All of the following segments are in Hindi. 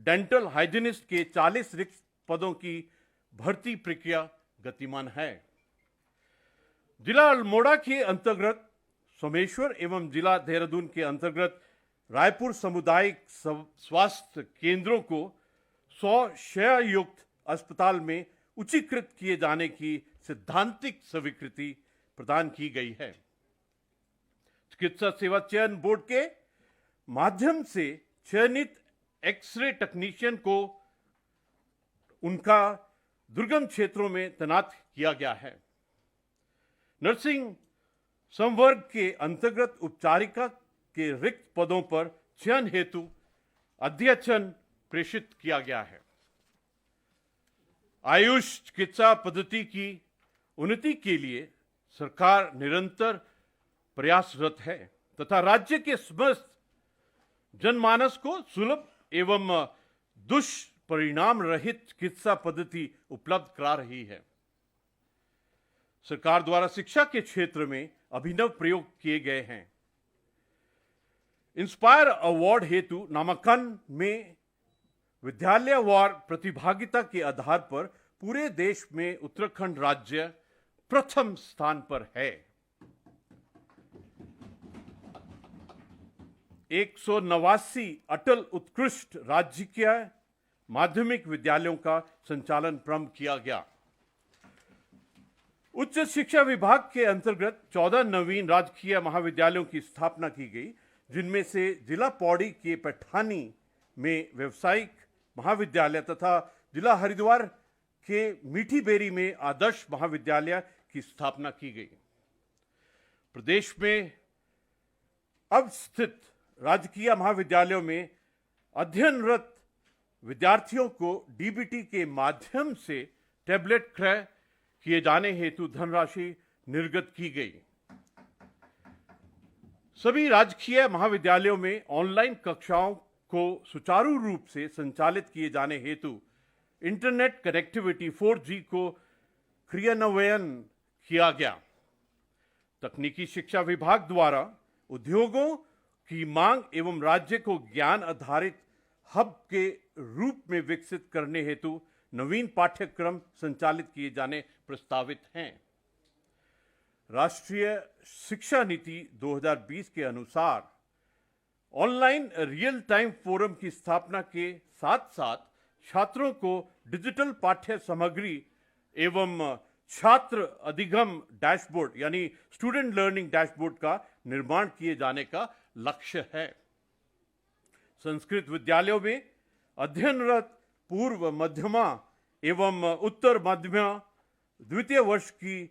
डेंटल हाइजीनिस्ट के 40 रिक्त पदों की भर्ती प्रक्रिया गतिमान है। जिला अल्मोड़ा के अंतर्गत सोमेश्वर एवं जिला देहरादून के अंतर्गत रायपुर सामुदायिक स्वास्थ्य केंद्रों को 100 शय युक्त अस्पताल में उच्चीकृत किए जाने की सैद्धांतिक स्वीकृति प्रदान की गई है। चिकित्सा सेवा चयन बोर्ड के माध्यम से चयनित एक्सरे टेक्नीशियन को उनका दुर्गम क्षेत्रों में तैनात किया गया है। नर्सिंग संवर्ग के अंतर्गत उपचारिका के रिक्त पदों पर चयन हेतु अध्ययन प्रेषित किया गया है। आयुष चिकित्सा पद्धति की उन्नति के लिए सरकार निरंतर प्रयासरत है तथा राज्य के समस्त जनमानस को सुलभ एवं दुष्परिणाम रहित चिकित्सा पद्धति उपलब्ध करा रही है। सरकार द्वारा शिक्षा के क्षेत्र में अभिनव प्रयोग किए गए हैं। इंस्पायर अवार्ड हेतु नामांकन में विद्यालयवार प्रतिभागिता के आधार पर पूरे देश में उत्तराखंड राज्य प्रथम स्थान पर है। 189 अटल उत्कृष्ट राजकीय माध्यमिक विद्यालयों का संचालन प्रारंभ किया गया। उच्च शिक्षा विभाग के अंतर्गत 14 नवीन राजकीय महाविद्यालयों की स्थापना की गई, जिनमें से जिला पौड़ी के पैठानी में व्यावसायिक महाविद्यालय तथा जिला हरिद्वार के मीठी बेरी में आदर्श महाविद्यालय की स्थापना की गई। प्रदेश में अब स्थित राजकीय महाविद्यालयों में अध्ययनरत विद्यार्थियों को डीबीटी के माध्यम से टैबलेट क्रय किए जाने हेतु धनराशि निर्गत की गई। सभी राजकीय महाविद्यालयों में ऑनलाइन कक्षाओं को सुचारू रूप से संचालित किए जाने हेतु इंटरनेट कनेक्टिविटी 4G को क्रियान्वयन किया गया। तकनीकी शिक्षा विभाग द्वारा उद्योगों की मांग एवं राज्य को ज्ञान आधारित हब के रूप में विकसित करने हेतु नवीन पाठ्यक्रम संचालित किए जाने प्रस्तावित हैं। राष्ट्रीय शिक्षा नीति 2020 के अनुसार ऑनलाइन रियल टाइम फोरम की स्थापना के साथ साथ छात्रों को डिजिटल पाठ्य सामग्री एवं छात्र अधिगम डैशबोर्ड यानी स्टूडेंट लर्निंग डैशबोर्ड का निर्माण किए जाने का लक्ष्य है। संस्कृत विद्यालयों में अध्ययनरत पूर्व मध्यमा एवं उत्तर मध्यमा द्वितीय वर्ष की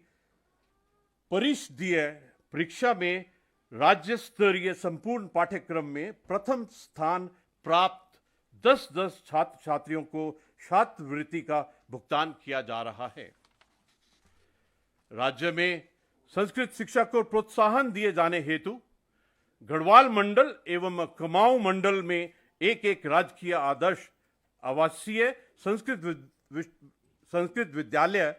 परिषदीय परीक्षा में राज्य स्तरीय संपूर्ण पाठ्यक्रम में प्रथम स्थान प्राप्त 10-10 छात्र छात्रियों को छात्रवृत्ति का भुगतान किया जा रहा है। राज्य में संस्कृत शिक्षा को प्रोत्साहन दिए जाने हेतु गढ़वाल मंडल एवं कुमाऊं मंडल में एक राजकीय आदर्श आवासीय संस्कृत विद्यालय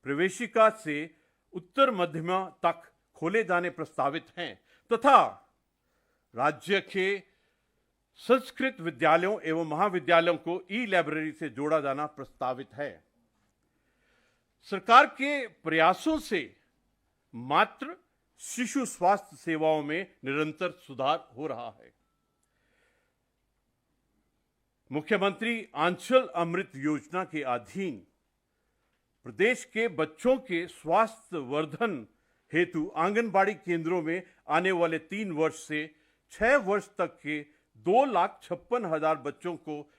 प्रवेशिका से उत्तर मध्यमा तक खोले जाने प्रस्तावित हैं तथा राज्य के संस्कृत विद्यालयों एवं महाविद्यालयों को ई-लाइब्रेरी से जोड़ा जाना प्रस्तावित है। सरकार के प्रयासों से मातृ शिशु स्वास्थ्य सेवाओं में निरंतर सुधार हो रहा है। मुख्यमंत्री आंचल अमृत योजना के अधीन प्रदेश के बच्चों के स्वास्थ्य वर्धन हेतु आंगनबाड़ी केंद्रों में आने वाले 3 वर्ष से 6 वर्ष तक के 2,56,000 बच्चों को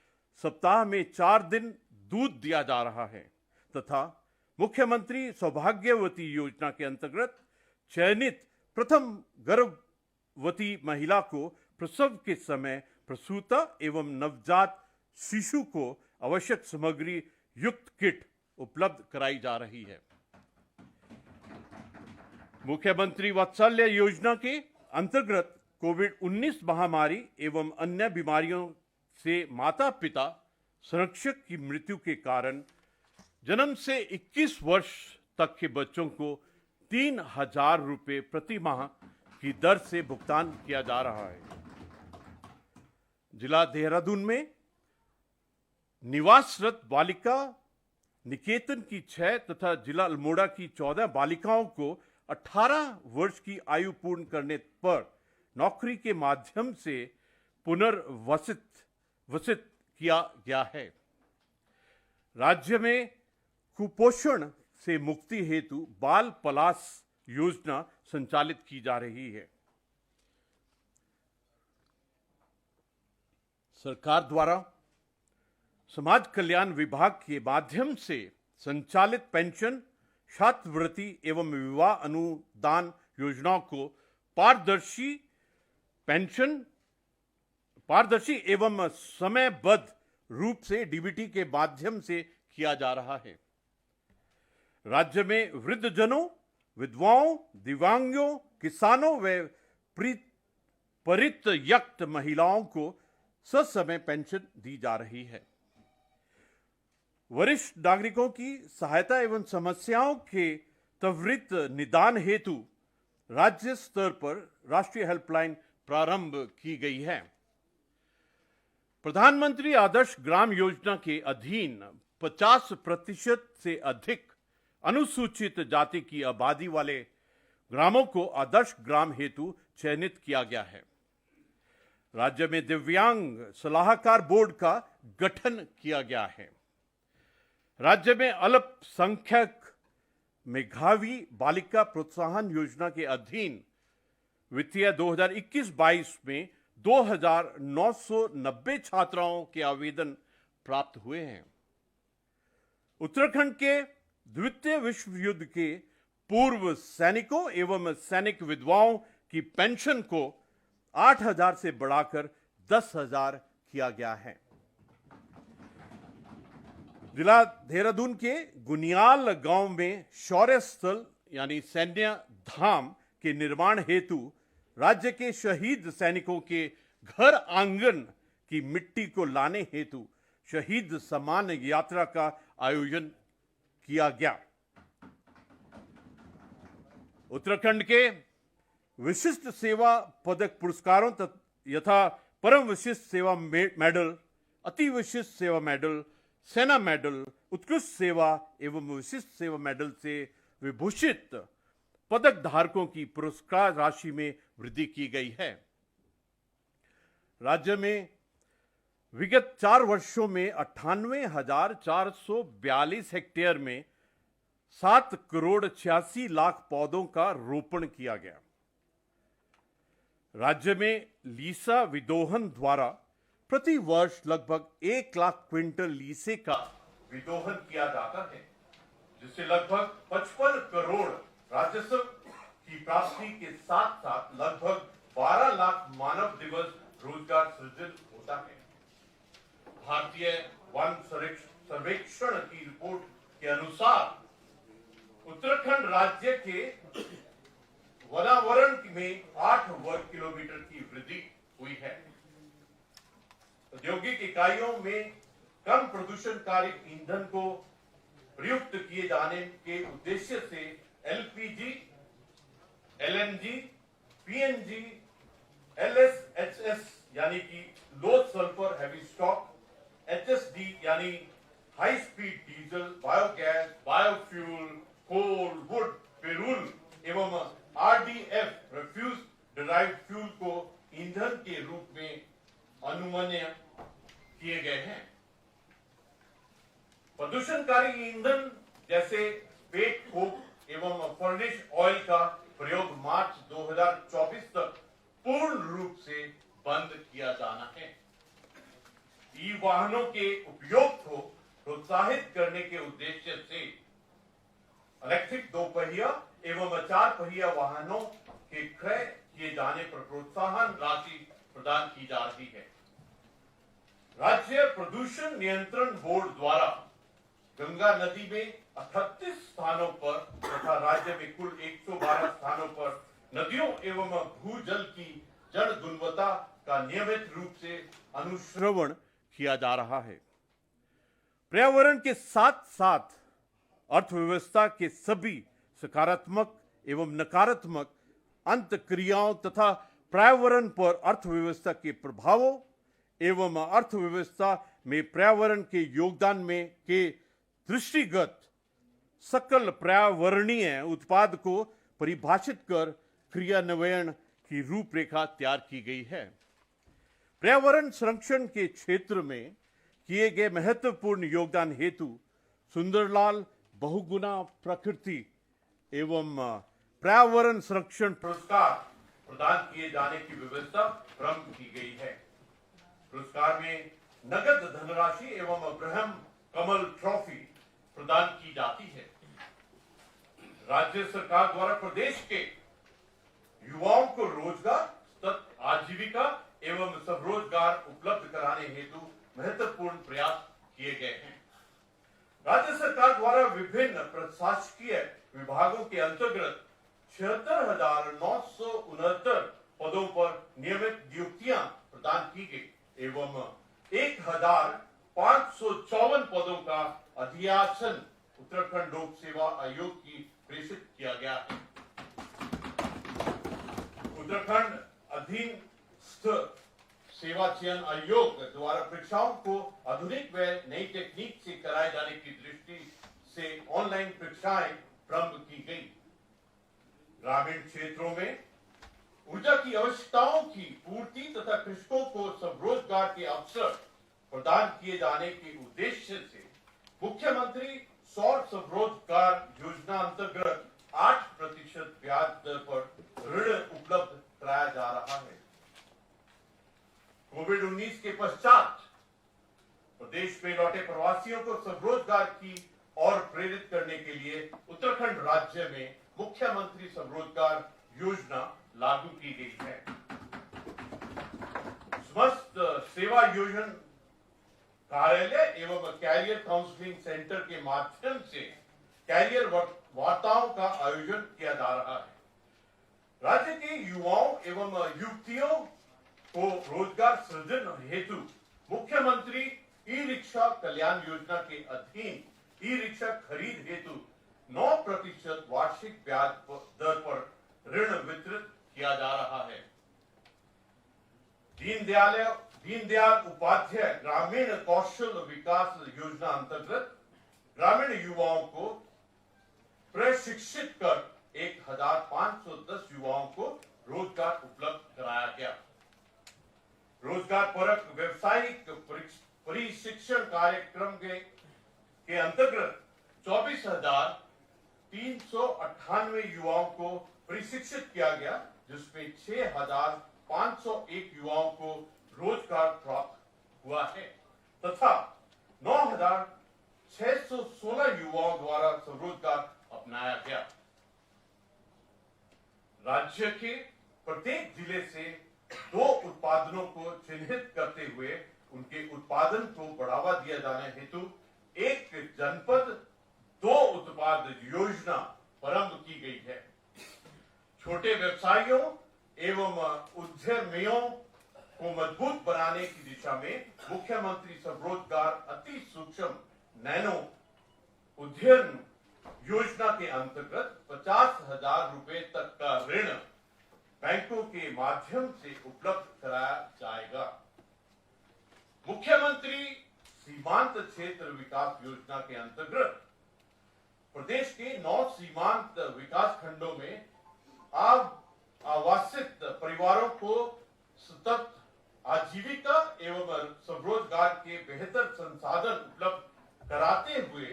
सप्ताह में 4 दिन दूध दिया जा रहा है तथा मुख्यमंत्री सौभाग्यवती योजना के अंतर्गत चयनित प्रथम गर्भवती महिला को प्रसव के समय प्रसूता एवं नवजात शिशु को आवश्यक सामग्री युक्त किट उपलब्ध कराई जा रही है। मुख्यमंत्री वात्सल्य योजना के अंतर्गत कोविड-19 महामारी एवं अन्य बीमारियों से माता पिता संरक्षक की मृत्यु के कारण जन्म से 21 वर्ष तक के बच्चों को 3,000 रुपये प्रति माह की दर से भुगतान किया जा रहा है। जिला देहरादून में निवासरत बालिका निकेतन की 6 तथा जिला अल्मोड़ा की 14 बालिकाओं को 18 वर्ष की आयु पूर्ण करने पर नौकरी के माध्यम से पुनर्वसित किया गया है। राज्य में कुपोषण से मुक्ति हेतु बाल पलाश योजना संचालित की जा रही है। सरकार द्वारा समाज कल्याण विभाग के माध्यम से संचालित पेंशन, छात्रवृत्ति एवं विवाह अनुदान योजनाओं को पारदर्शी एवं समयबद्ध रूप से डीबीटी के माध्यम से किया जा रहा है। राज्य में वृद्धजनों, विधवाओं, दिव्यांगों, किसानों व परित्यक्त महिलाओं को ससमय पेंशन दी जा रही है। वरिष्ठ नागरिकों की सहायता एवं समस्याओं के त्वरित निदान हेतु राज्य स्तर पर राष्ट्रीय हेल्पलाइन प्रारंभ की गई है। प्रधानमंत्री आदर्श ग्राम योजना के अधीन 50% से अधिक अनुसूचित जाति की आबादी वाले ग्रामों को आदर्श ग्राम हेतु चयनित किया गया है। राज्य में दिव्यांग सलाहकार बोर्ड का गठन किया गया है। राज्य में अल्पसंख्यक मेधावी बालिका प्रोत्साहन योजना के अधीन वित्तीय 2021-22 में 2,990 छात्राओं के आवेदन प्राप्त हुए हैं। उत्तराखंड के द्वितीय विश्व युद्ध के पूर्व सैनिकों एवं सैनिक विधवाओं की पेंशन को 8,000 से बढ़ाकर 10,000 किया गया है। जिला देहरादून के गुनियाल गांव में शौर्य स्थल यानी सैन्य धाम के निर्माण हेतु राज्य के शहीद सैनिकों के घर आंगन की मिट्टी को लाने हेतु शहीद सम्मान यात्रा का आयोजन किया गया। उत्तराखंड के विशिष्ट सेवा पदक पुरस्कारों यथा परम विशिष्ट सेवा मेडल, अति विशिष्ट सेवा मेडल, सेना मेडल, उत्कृष्ट सेवा एवं विशिष्ट सेवा मेडल से विभूषित पदक धारकों की पुरस्कार राशि में वृद्धि की गई है। राज्य में विगत 4 वर्षों में 98,442 हेक्टेयर में 7 करोड़ 86 लाख पौधों का रोपण किया गया। राज्य में लीसा विदोहन द्वारा प्रति वर्ष लगभग 1 लाख क्विंटल लीसे का विदोहन किया जाता है, जिससे लगभग 55 करोड़ राजस्व की प्राप्ति के साथ साथ लगभग 12 लाख मानव दिवस रोजगार सृजन होता है। भारतीय वन सर्वेक्षण की रिपोर्ट के अनुसार उत्तराखंड राज्य के वनावरण में 8 वर्ग किलोमीटर की वृद्धि हुई है। औद्योगिक इकाइयों में कम प्रदूषणकारी ईंधन को प्रयुक्त किए जाने के उद्देश्य से एलपीजी, एलएनजी, पीएनजी, एलएसएचएस यानी कि low sulphur heavy stock, HSD यानी high speed diesel, biogas, biofuel, coal, wood, पेरूल एवं आरडीएफ रिफ्यूज डिराइव्ड फ्यूल को ईंधन के रूप में अनुमन्य किए गए हैं। प्रदूषणकारी ईंधन जैसे पेट कोक एवं फर्निश ऑयल का प्रयोग मार्च 2024 तक पूर्ण रूप से बंद किया जाना है। ई वाहनों के उपयोग को प्रोत्साहित करने के उद्देश्य से इलेक्ट्रिक 2 पहिया एवं 4 पहिया वाहनों के क्रय किए जाने पर प्रोत्साहन राशि प्रदान की जा रही है। राज्य प्रदूषण नियंत्रण बोर्ड द्वारा गंगा नदी में 38 स्थानों पर तथा राज्य में कुल 112 स्थानों पर नदियों एवं भूजल की जल गुणवत्ता का नियमित रूप से अनुश्रवण किया जा रहा है। पर्यावरण के साथ साथ अर्थव्यवस्था के सभी सकारात्मक एवं नकारात्मक अंतक्रियाओं तथा पर्यावरण पर अर्थव्यवस्था के प्रभावों एवं अर्थव्यवस्था में पर्यावरण के योगदान में के दृष्टिगत सकल पर्यावरणीय उत्पाद को परिभाषित कर क्रियान्वयन की रूपरेखा तैयार की गई है। पर्यावरण संरक्षण के क्षेत्र में किए गए महत्वपूर्ण योगदान हेतु सुंदरलाल बहुगुणा प्रकृति एवं पर्यावरण संरक्षण पुरस्कार प्रदान किए जाने की व्यवस्था प्रारंभ की गई है। पुरस्कार में नगद धनराशि एवं ब्रह्म कमल ट्रॉफी प्रदान की जाती है। राज्य सरकार द्वारा प्रदेश के युवाओं को रोजगार, आजीविका एवं स्वरोजगार उपलब्ध कराने हेतु महत्वपूर्ण प्रयास किए गए हैं। राज्य सरकार द्वारा विभिन्न प्रशासकीय विभागों के अंतर्गत 76,969 पदों पर नियमित नियुक्तियां प्रदान की गई एवं 1,554 पदों का अधियाचन उत्तराखंड लोक सेवा आयोग की प्रेषित किया गया है। उत्तराखंड अधीनस्थ सेवा चयन आयोग द्वारा परीक्षाओं को आधुनिक व नई टेक्निक से कराए जाने की दृष्टि से ऑनलाइन परीक्षाएं प्रारंभ की गई। ग्रामीण क्षेत्रों में ऊर्जा की आवश्यकताओं की पूर्ति तथा कृषकों को स्वरोजगार के अवसर प्रदान किए जाने के उद्देश्य से मुख्यमंत्री सौर स्वरोजगार योजना अंतर्गत 8% ब्याज दर पर ऋण उपलब्ध कराया जा रहा है। कोविड-19 के पश्चात प्रदेश में लौटे प्रवासियों को स्वरोजगार की और प्रेरित करने के लिए उत्तराखंड राज्य में मुख्यमंत्री स्वरोजगार योजना लागू की गई है। समस्त सेवा योजना कार्यालय एवं कैरियर काउंसलिंग सेंटर के माध्यम से कैरियर वार्ताओं का आयोजन किया जा रहा है। राज्य के युवाओं एवं युवतियों को रोजगार सृजन हेतु मुख्यमंत्री ई रिक्शा कल्याण योजना के अधीन ई रिक्शा खरीद हेतु 9% वार्षिक ब्याज दर पर ऋण वितरित किया जा रहा है। दीनदयाल उपाध्याय ग्रामीण कौशल विकास योजना अंतर्गत ग्रामीण युवाओं को प्रशिक्षित कर 1,510 युवाओं को रोजगार उपलब्ध कराया गया। रोजगार परक व्यवसायिक प्रशिक्षण कार्यक्रम के अंतर्गत 24,398 युवाओं को प्रशिक्षित किया गया, जिसमें 6,501 युवाओं को रोजगार प्राप्त हुआ है तथा 9,616 युवाओं द्वारा स्वरोजगार अपनाया गया। राज्य के प्रत्येक जिले से 2 उत्पादनों को चिन्हित करते हुए उनके उत्पादन को बढ़ावा दिया जाने हेतु एक जनपद 2 उत्पाद योजना प्रारंभ की गई है। छोटे व्यवसायियों एवं उद्यमियों को मजबूत बनाने की दिशा में मुख्यमंत्री स्वरोजगार अति सूक्ष्म नैनो उद्यम योजना के अंतर्गत 50,000 रुपए तक का ऋण बैंकों के माध्यम से उपलब्ध कराया जाएगा। मुख्यमंत्री सीमांत क्षेत्र विकास योजना के अंतर्गत प्रदेश के 9 सीमांत विकास खंडों में आवासित परिवारों को सतत आजीविका एवं स्वरोजगार के बेहतर संसाधन उपलब्ध कराते हुए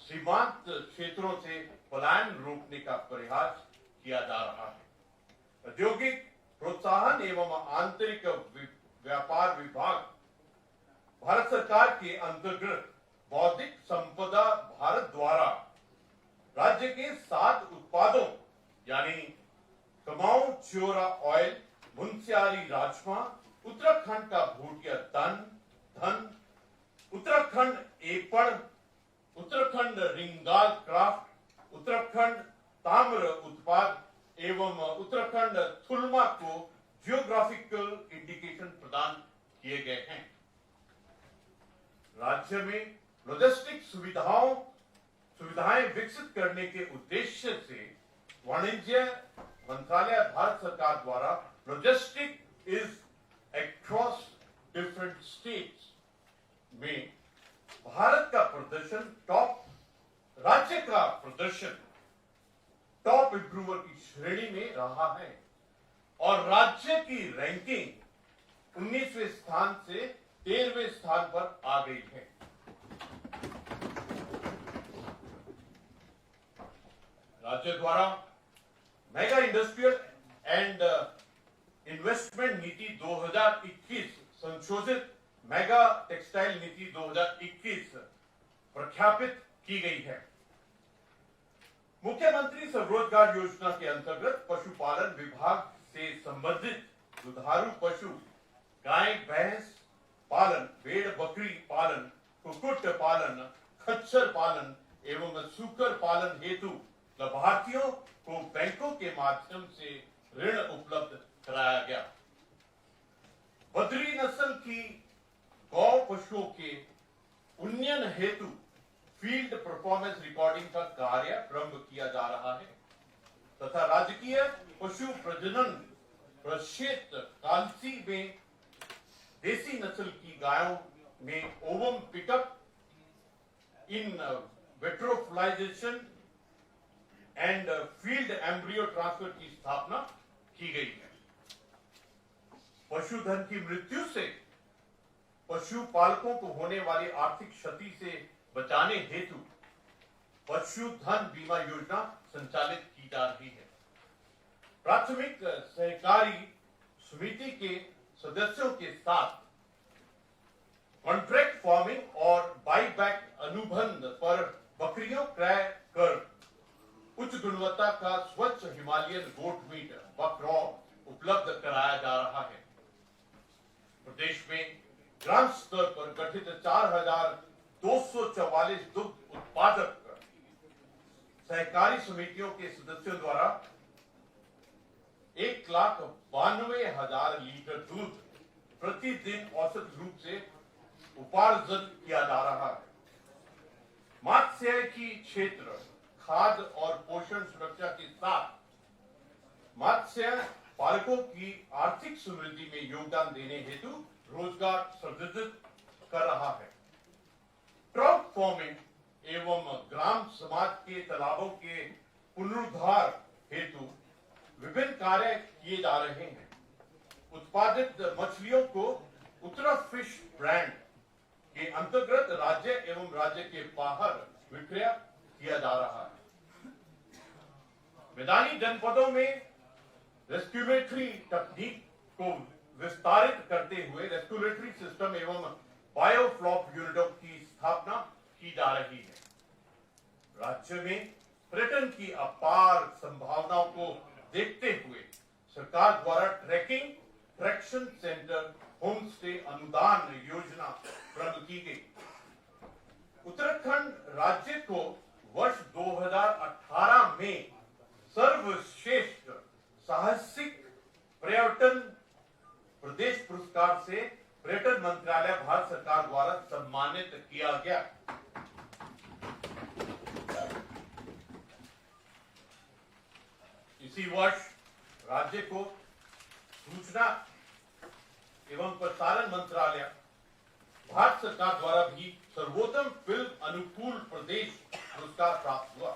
सीमांत क्षेत्रों से पलायन रोकने का प्रयास किया जा रहा है। औद्योगिक प्रोत्साहन एवं आंतरिक व्यापार विभाग भारत सरकार के अंतर्गत बौद्धिक संपदा भारत द्वारा राज्य के 7 उत्पादों यानी कमाऊ च्योरा ऑयल, मुंशियारी राजमा, उत्तराखंड का भूटिया धन, उत्तराखंड एपड़, उत्तराखंड रिंगाल क्राफ्ट, उत्तराखंड ताम्र उत्पाद एवं उत्तराखंड थुलमा को जियोग्राफिकल इंडिकेशन प्रदान किए गए हैं। राज्य में लॉजिस्टिक सुविधाएं विकसित करने के उद्देश्य से वाणिज्य मंत्रालय भारत सरकार द्वारा logistic is across different states में भारत का प्रदर्शन राज्य का प्रदर्शन टॉप इंप्रूवर की श्रेणी में रहा है और राज्य की रैंकिंग 19वें स्थान से 13वें स्थान पर आ गई है। राज्य द्वारा मेगा इंडस्ट्रियल एंड इन्वेस्टमेंट नीति 2021 संशोधित मेगा टेक्सटाइल नीति 2021 प्रख्यापित की गई है। मुख्यमंत्री स्वरोजगार योजना के अंतर्गत पशुपालन विभाग से संबंधित दुधारू पशु, गाय भैंस पालन, भेड़ बकरी पालन, कुक्कुट पालन, खच्चर पालन एवं सूकर पालन हेतु लाभार्थियों को बैंकों के माध्यम से ऋण उपलब्ध कराया गया। बद्री नस्ल की गौ पशुओं के उन्नयन हेतु फील्ड परफॉर्मेंस रिकॉर्डिंग का कार्य प्रारंभ किया जा रहा है तथा राजकीय पशु प्रजनन प्रक्षेत्र कालसी में देसी नस्ल की गायों में ovum pickup in vitro fertilisation and field embryo transfer की स्थापना की गई है। पशुधन की मृत्यु से पशुपालकों को होने वाली आर्थिक क्षति से बचाने हेतु पशुधन बीमा योजना संचालित की जा रही है। प्राथमिक सहकारी समिति के सदस्यों के साथ कॉन्ट्रैक्ट फार्मिंग और बाईबैक अनुबंध पर बकरियों क्रय कर उच्च गुणवत्ता का स्वच्छ हिमालयन गोट मीट बकरौ उपलब्ध कराया जा रहा है। प्रदेश में ग्राम स्तर पर गठित 4,244 दुग्ध उत्पादक सहकारी समितियों के सदस्यों द्वारा 1,92,000 लीटर दूध प्रतिदिन औसत रूप से उपार्जन किया जा रहा है। मत्स्य की क्षेत्र खाद्य और पोषण सुरक्षा के साथ मत्स्य पालकों की आर्थिक समृद्धि में योगदान देने हेतु रोजगार सृजित कर रहा है। ट्राउट फार्मिंग एवं ग्राम समाज के तालाबों के पुनरुद्धार हेतु विभिन्न कार्य किए जा रहे हैं। उत्पादित मछलियों को उत्तरा फिश ब्रांड के अंतर्गत राज्य एवं राज्य के बाहर विक्रय किया जा रहा है। मैदानी जनपदों में रेस्क्यूमेटरी तकनीक को विस्तारित करते हुए रेस्क्यूलेटरी सिस्टम एवं बायोफ्लॉप यूनिटों की स्थापना की जा रही है। राज्य में पर्यटन की अपार संभावनाओं को देखते हुए सरकार द्वारा ट्रैक्शन सेंटर होम स्टे अनुदान योजना प्रारंभ की गई। उत्तराखंड राज्य को वर्ष 2018 में सर्वश्रेष्ठ साहसिक पर्यटन प्रदेश पुरस्कार से पर्यटन मंत्रालय भारत सरकार द्वारा सम्मानित किया गया। इसी वर्ष राज्य को सूचना एवं प्रसारण मंत्रालय भारत सरकार द्वारा भी सर्वोत्तम फिल्म अनुकूल प्रदेश पुरस्कार प्राप्त हुआ।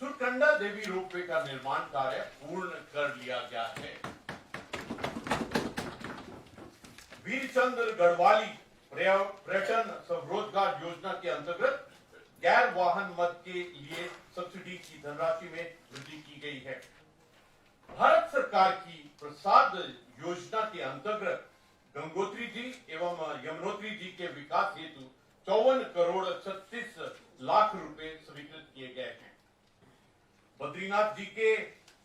सुरकंडा देवी रोपवे का निर्माण कार्य पूर्ण कर लिया गया है। वीरचंद्र गढ़वाली पर्यटन स्वरोजगार योजना के अंतर्गत गैर वाहन मद के लिए सब्सिडी की धनराशि में वृद्धि की गई है। भारत सरकार की प्रसाद योजना के अंतर्गत गंगोत्री जी एवं यमुनोत्री जी के विकास हेतु 54 करोड़ 36 लाख रुपए स्वीकृत किए गए हैं। बद्रीनाथ जी के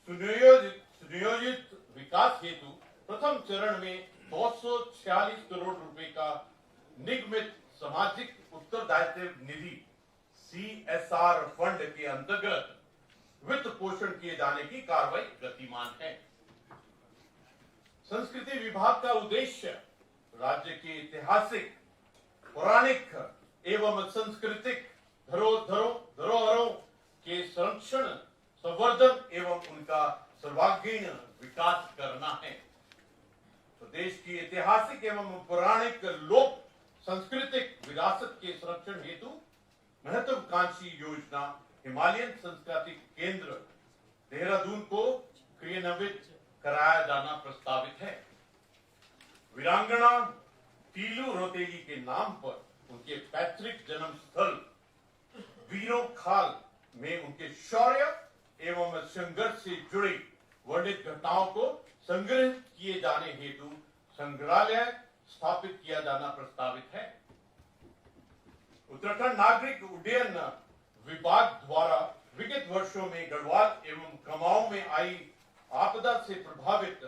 सुनियोजित विकास हेतु प्रथम चरण में 246 करोड़ रुपए का निगमित सामाजिक उत्तरदायित्व निधि CSR फंड के अंतर्गत वित्त पोषण किए जाने की कार्रवाई गतिमान है। संस्कृति विभाग का उद्देश्य राज्य के ऐतिहासिक, पौराणिक एवं सांस्कृतिक धरोहरों के संरक्षण, संवर्धन एवं उनका सर्वांगीण विकास करना है। तो देश की ऐतिहासिक एवं पौराणिक लोक सांस्कृतिक विरासत के संरक्षण हेतु महत्वाकांक्षी योजना हिमालयन सांस्कृतिक केंद्र देहरादून को क्रियान्वित कराया जाना प्रस्तावित है। वीरांगना तीलू रोतेली के नाम पर उनके पैतृक जन्म स्थल वीरों खाल में उनके शौर्य एवं संघर्ष से जुड़ी वर्णित घटनाओं को संग्रहित किए जाने हेतु संग्रहालय स्थापित किया जाना प्रस्तावित है। उत्तराखंड नागरिक उड्डयन विभाग द्वारा विगत वर्षों में गढ़वाल एवं कुमाऊं में आई आपदा से प्रभावित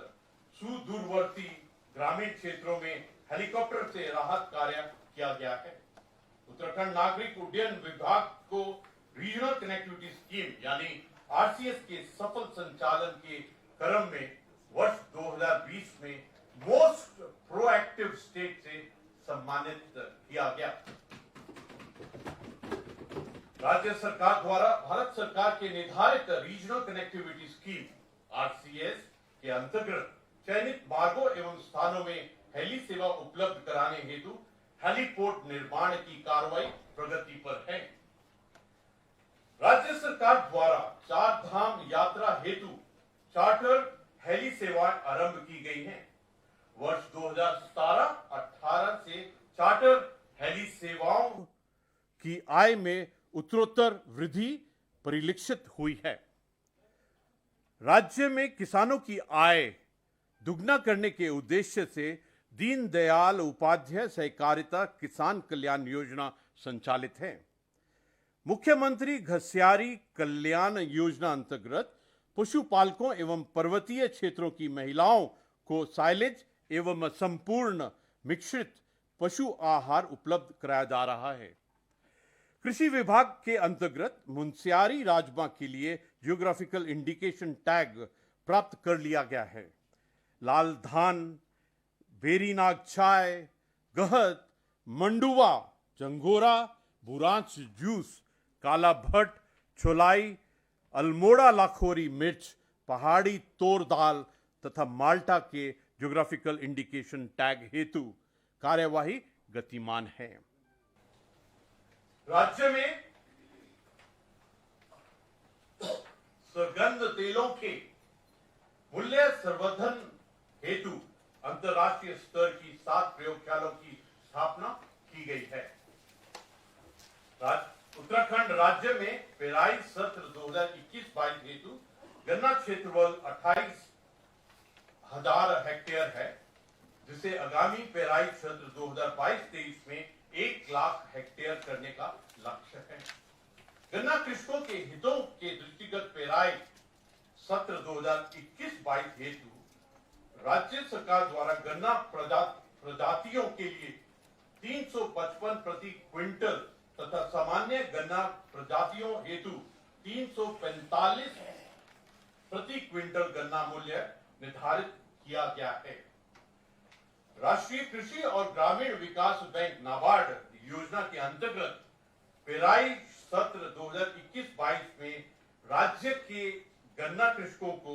सुदूरवर्ती ग्रामीण क्षेत्रों में हेलीकॉप्टर से राहत कार्य किया गया है। उत्तराखंड नागरिक उड्डयन विभाग को रीजनल कनेक्टिविटी स्कीम यानी आरसीएस के सफल संचालन के क्रम में वर्ष 2020 में मोस्ट प्रोएक्टिव स्टेट से सम्मानित किया गया। राज्य सरकार द्वारा भारत सरकार के निर्धारित रीजनल कनेक्टिविटी स्कीम आरसीएस के अंतर्गत चयनित मार्गों एवं स्थानों में हेली सेवा उपलब्ध कराने हेतु हेलीपोर्ट निर्माण की कार्रवाई प्रगति पर है। राज्य सरकार द्वारा 4 धाम यात्रा हेतु चार्टर हेली सेवाएं आरंभ की गई हैं। वर्ष 2017-18 से चार्टर हेली सेवाओं की आय में उत्तरोत्तर वृद्धि परिलक्षित हुई है। राज्य में किसानों की आय दुगना करने के उद्देश्य से दीनदयाल उपाध्याय सहकारिता किसान कल्याण योजना संचालित है। मुख्यमंत्री घसियारी कल्याण योजना अंतर्गत पशुपालकों एवं पर्वतीय क्षेत्रों की महिलाओं को साइलेज एवं संपूर्ण मिश्रित पशु आहार उपलब्ध कराया जा रहा है। कृषि विभाग के अंतर्गत मुनस्यारी राजमा के लिए जियोग्राफिकल इंडिकेशन टैग प्राप्त कर लिया गया है। लाल धान, बेरीनाग चाय, गहत, मंडुवा, जंगोरा, बुरांच जूस, काला भट्ट, छोलाई, अल्मोड़ा लाखोरी मिर्च, पहाड़ी तोर दाल तथा माल्टा के जियोग्राफिकल इंडिकेशन टैग हेतु कार्यवाही गतिमान है। राज्य में सुगंध तेलों के मूल्य संवर्धन हेतु अंतर्राष्ट्रीय स्तर की 7 प्रयोगशालाओं की स्थापना की गई है। उत्तराखंड राज्य में पेराई सत्र 2021-22 हेतु गन्ना क्षेत्रफल 28,000 हेक्टेयर है, जिसे आगामी पेराई सत्र 2022-23 में 1 लाख हेक्टेयर करने का लक्ष्य है। गन्ना कृषकों के हितों के दृष्टिगत पेराई सत्र 2021-22 हेतु राज्य सरकार द्वारा गन्ना प्रजातियों के लिए 355 प्रति क्विंटल तथा सामान्य गन्ना प्रजातियों हेतु 345 प्रति क्विंटल गन्ना मूल्य निर्धारित किया गया है। राष्ट्रीय कृषि और ग्रामीण विकास बैंक नाबार्ड योजना के अंतर्गत पेराई सत्र 2021-22 में राज्य के गन्ना कृषकों को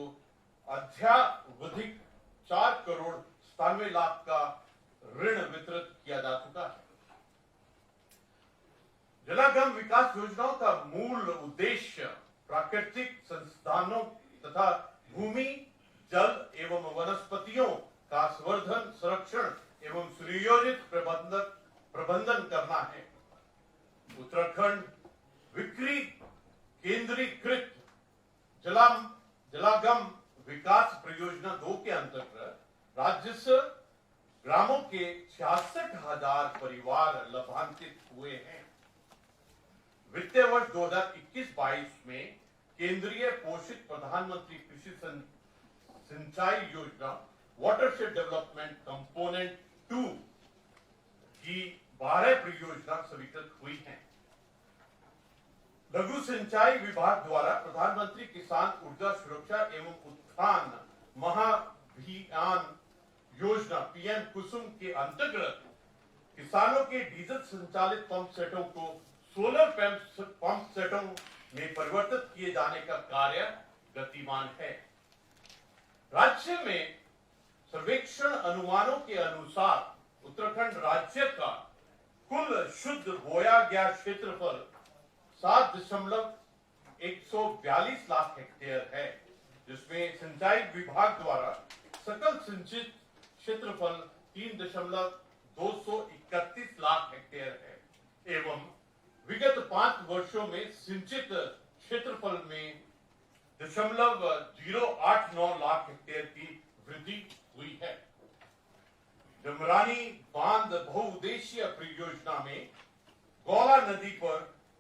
अद्यावधिक 4 करोड़ 97 लाख का ऋण वितरित किया जा चुका है। जलागम विकास योजनाओं का मूल उद्देश्य प्राकृतिक संसाधनों तथा भूमि, जल एवं वनस्पतियों का संवर्धन, संरक्षण एवं सुनियोजित प्रबंधन करना है। उत्तराखंड विक्री केंद्रीकृत जलागम विकास परियोजना 2 के अंतर्गत राजस्व ग्रामों के 66,000 परिवार लाभान्वित हुए हैं। वित्तीय वर्ष 2021-22 में केंद्रीय पोषित प्रधानमंत्री कृषि सिंचाई योजना वाटरशेड डेवलपमेंट कंपोनेंट 2 की 12 परियोजना स्वीकृत हुई हैं। लघु सिंचाई विभाग द्वारा प्रधानमंत्री किसान ऊर्जा सुरक्षा एवं उत्थान महाभियान योजना पीएम कुसुम के अंतर्गत किसानों के डीजल संचालित पंप सेटों को सोलर पंप सेटों में परिवर्तित किए जाने का कार्य गतिमान है। राज्य में सर्वेक्षण अनुमानों के अनुसार उत्तराखंड राज्य का कुल शुद्ध बोया गया क्षेत्रफल 7.142 लाख हेक्टेयर है, जिसमें सिंचाई विभाग द्वारा सकल सिंचित क्षेत्रफल 3.231 लाख हेक्टेयर है एवं विगत 5 वर्षों में सिंचित क्षेत्रफल में 0.089 लाख हेक्टेयर की वृद्धि हुई है। जमरानी बांध बहुउद्देशीय परियोजना में गौला नदी पर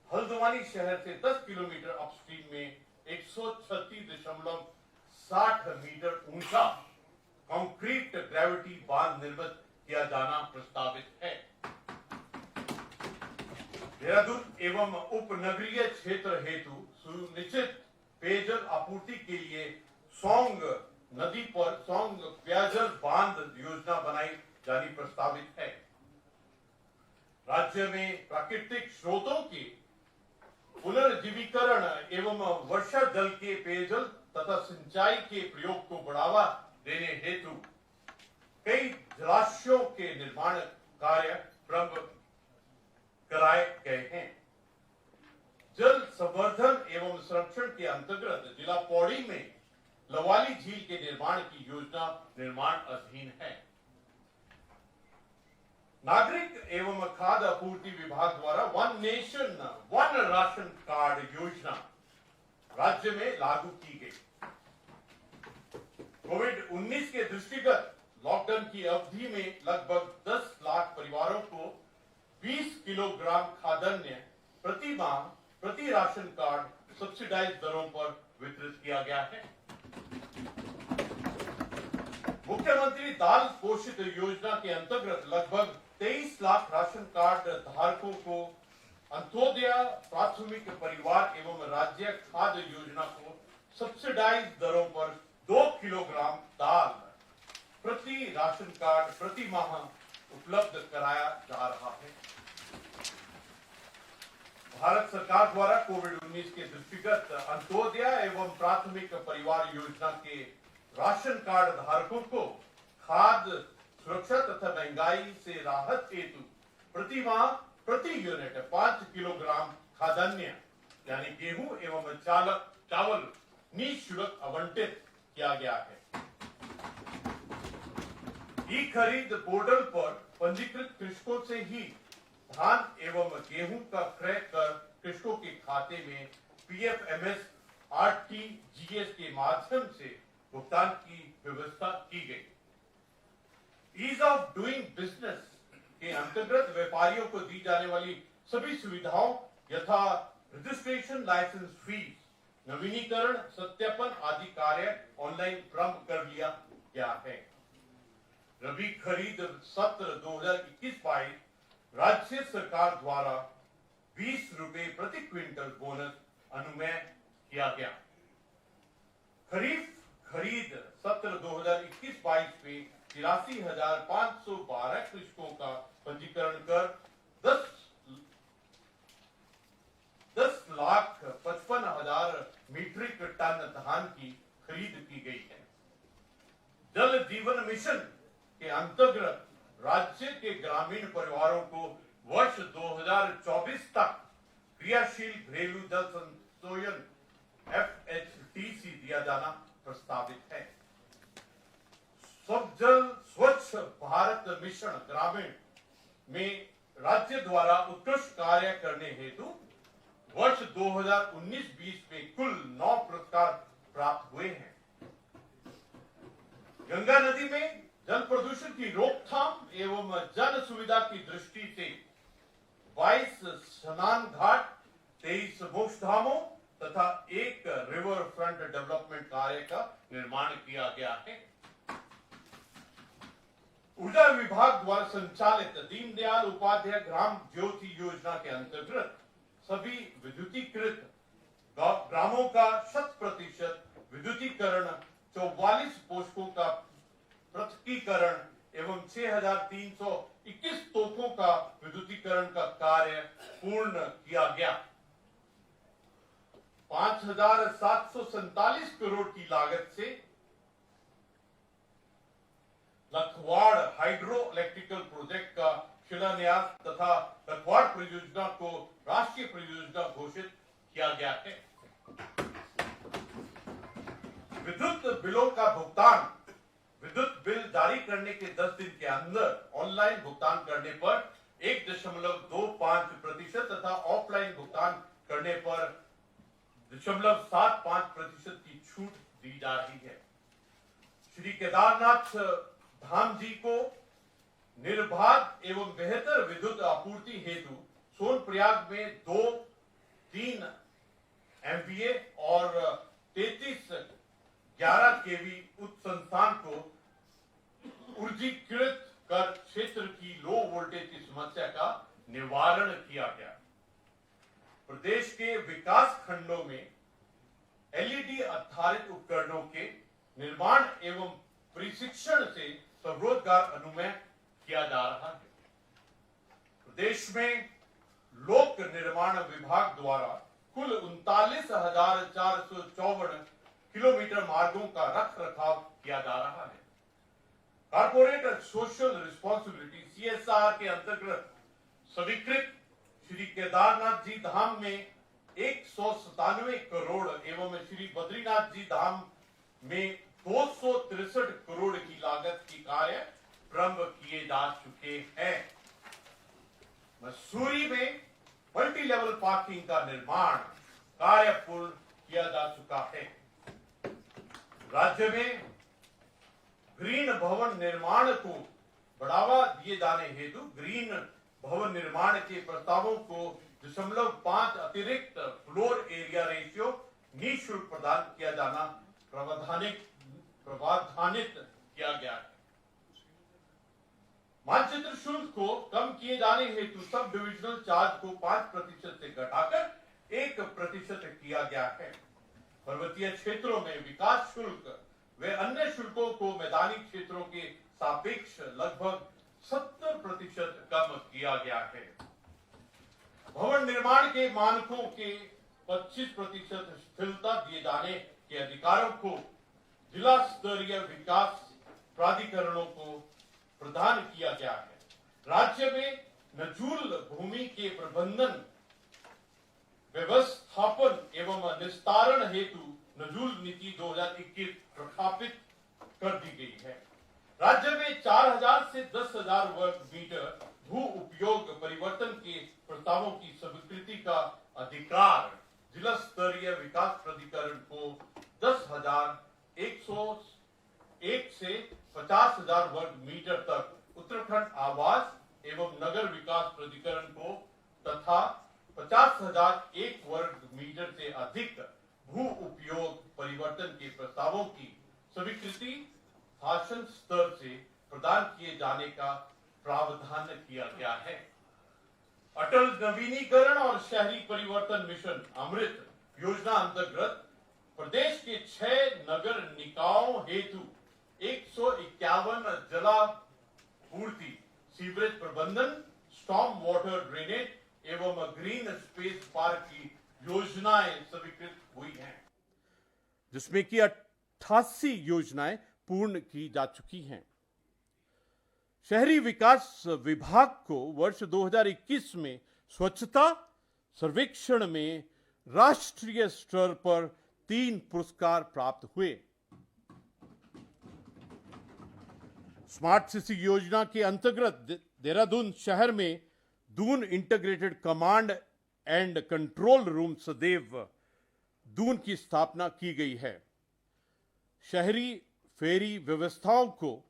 हल्द्वानी शहर से 10 किलोमीटर अपस्ट्रीम में 136.60 मीटर ऊंचा कंक्रीट ग्रेविटी बांध निर्मित किया जाना प्रस्तावित है। देहरादून एवं उपनगरीय क्षेत्र हेतु सुनिश्चित पेयजल आपूर्ति के लिए सोंग नदी पर सोंग पेयजल बांध योजना बनाई जानी प्रस्तावित है। राज्य में प्राकृतिक स्रोतों के पुनर्जीवीकरण एवं वर्षा जल के पेयजल तथा सिंचाई के प्रयोग को बढ़ावा देने हेतु कई जलाशयों के निर्माण कार्य प्रारंभ कराए गए हैं। जल संवर्धन एवं संरक्षण के अंतर्गत जिला पौड़ी में लवाली झील के निर्माण की योजना निर्माण अधीन है। नागरिक एवं खाद्य आपूर्ति विभाग द्वारा one nation one ration card योजना राज्य में लागू की गई। कोविड-19 के दृष्टिगत लॉकडाउन की अवधि में लगभग 10 लाख परिवारों को 20 किलोग्राम खाद्यान्न प्रति माह प्रति राशन कार्ड सब्सिडाइज दरों पर वितरित किया गया है। मुख्यमंत्री दाल पोषित योजना के अंतर्गत लगभग 23 लाख राशन कार्ड धारकों को अंत्योदय प्राथमिक परिवार एवं राज्य खाद्य योजना को सब्सिडाइज दरों पर 2 किलोग्राम दाल प्रति राशन कार्ड प्रति माह उपलब्ध कराया जा रहा है। भारत सरकार द्वारा कोविड-19 के दृष्टिगत अंत्योदय एवं प्राथमिक परिवार योजना के राशन कार्ड धारकों को खाद्य सुरक्षा तथा महंगाई से राहत हेतु प्रति माह प्रति यूनिट 5 किलोग्राम खाद्यान्न यानी गेहूं एवं चावल निःशुल्क आवंटित किया गया है। ई खरीद पोर्टल पर पंजीकृत कृषकों से ही धान एवं गेहूं का क्रय कर कृषकों के खाते में PFMS RTGS के माध्यम से भुगतान की व्यवस्था की गई। ईज ऑफ डूइंग बिजनेस के अंतर्गत व्यापारियों को दी जाने वाली सभी सुविधाओं यथा रजिस्ट्रेशन, लाइसेंस फीस, नवीनीकरण, सत्यापन आदि कार्य ऑनलाइन प्रारंभ कर लिया गया है। रबी खरीद सत्र 2021-22 राज्य सरकार द्वारा 20 रुपए प्रति क्विंटल बोनस अनुमय किया गया। खरीफ खरीद सत्र 2021-22 में 83,512 कृषकों का पंजीकरण कर 10,55,000 मीट्रिक टन धान की खरीद की गई है। जल जीवन मिशन के अंतर्गत राज्य के ग्रामीण परिवारों को वर्ष 2024 तक क्रियाशील घरेलू जल संचयन FHTC दिया जाना प्रस्तावित है। जल स्वच्छ भारत मिशन ग्रामीण में राज्य द्वारा उत्कृष्ट कार्य करने हेतु वर्ष 2019-20 में कुल 9 पुरस्कार प्राप्त हुए हैं। गंगा नदी में जल प्रदूषण की रोकथाम एवं जन सुविधा की दृष्टि से 22 स्नान घाट, 23 मोक्ष धामों तथा 1 रिवर फ्रंट डेवलपमेंट कार्य का निर्माण किया गया है। ऊर्जा विभाग द्वारा संचालित दीनदयाल उपाध्याय ग्राम ज्योति योजना के अंतर्गत सभी विद्युतीकृत ग्रामों का 100% विद्युतीकरण, 44 पोस्टों का पृथकीकरण एवं 6,321 तोपों का विद्युतीकरण का कार्य पूर्ण किया गया। 5,747 करोड़ की लागत से रथवाड़ हाइड्रो इलेक्ट्रिकल प्रोजेक्ट का शिलान्यास तथा रथवाड़ परियोजना को राष्ट्रीय परियोजना घोषित किया गया है। विद्युत बिलों का भुगतान विद्युत बिल जारी करने के 10 दिन के अंदर ऑनलाइन भुगतान करने पर 1.25% तथा ऑफलाइन भुगतान करने पर 0.75% की छूट दी जा रही है। श्री केदारनाथ धाम जी को निर्बाध एवं बेहतर विद्युत आपूर्ति हेतु सोनप्रयाग में 2-3 MVA और 33-11 kV उच्च संस्थान को ऊर्जीकृत कर क्षेत्र की लो वोल्टेज की समस्या का निवारण किया गया। प्रदेश के विकास खंडों में LED आधारित उपकरणों के निर्माण एवं प्रशिक्षण से स्वरोजगार अनुमय किया जा रहा है। प्रदेश में लोक निर्माण विभाग द्वारा कुल 39,454 किलोमीटर मार्गों का रख रखाव किया जा रहा है। कॉर्पोरेट सोशल रिस्पॉन्सिबिलिटी CSR के अंतर्गत स्वीकृत श्री केदारनाथ जी धाम में 197 करोड़ एवं श्री बद्रीनाथ जी धाम में 263 करोड़ की लागत की कार्य प्रारंभ किए जा चुके हैं। मसूरी में मल्टी लेवल पार्किंग का निर्माण कार्य पूर्ण किया जा चुका है। राज्य में ग्रीन भवन निर्माण को बढ़ावा दिए जाने हेतु ग्रीन भवन निर्माण के प्रस्तावों को 0.5 अतिरिक्त फ्लोर एरिया रेशियो निःशुल्क प्रदान किया जाना प्रावधानित किया गया है। मानचित्र शुल्क को कम किए जाने हेतु सब डिविजनल चार्ज को 5% से घटाकर 1% किया गया है। पर्वतीय क्षेत्रों में विकास शुल्क वे अन्य शुल्कों को मैदानी क्षेत्रों के सापेक्ष लगभग 70% कम किया गया है। भवन निर्माण के मानकों के 25% स्थिरता दिए जाने के अधिकारों को जिला स्तरीय विकास प्राधिकरणों को प्रदान किया गया है। राज्य में नजूल भूमि के प्रबंधन व्यवस्थापन एवं निस्तारण हेतु नजूल नीति 2021 प्रख्यापित कर दी गई है। राज्य में 4,000 से 10,000 वर्ग मीटर भू उपयोग परिवर्तन के प्रस्तावों की स्वीकृति का अधिकार जिला स्तरीय विकास प्राधिकरण को 10,101 से 50,000 वर्ग मीटर तक उत्तराखंड आवास एवं नगर विकास प्राधिकरण को तथा 50,001 वर्ग मीटर से अधिक भू उपयोग परिवर्तन के प्रस्तावों की स्वीकृति शासन स्तर से प्रदान किए जाने का प्रावधान किया गया है। अटल नवीनीकरण और शहरी परिवर्तन मिशन अमृत योजना अंतर्गत प्रदेश के 6 नगर निकायों हेतु 151 जलापूर्ति, सीवरेज प्रबंधन, स्टॉर्म वाटर ड्रेनेज एवं ग्रीन स्पेस पार्क की योजनाएं स्वीकृत हुई हैं, जिसमें कि 88 योजनाएं पूर्ण की जा चुकी हैं। शहरी विकास विभाग को वर्ष 2021 में स्वच्छता सर्वेक्षण में राष्ट्रीय स्तर पर 3 पुरस्कार प्राप्त हुए। स्मार्ट सिटी योजना के अंतर्गत देहरादून शहर में Doon integrated command and control room सदैव दून की स्थापना की गई है। शहरी फेरी व्यवस्थाओं को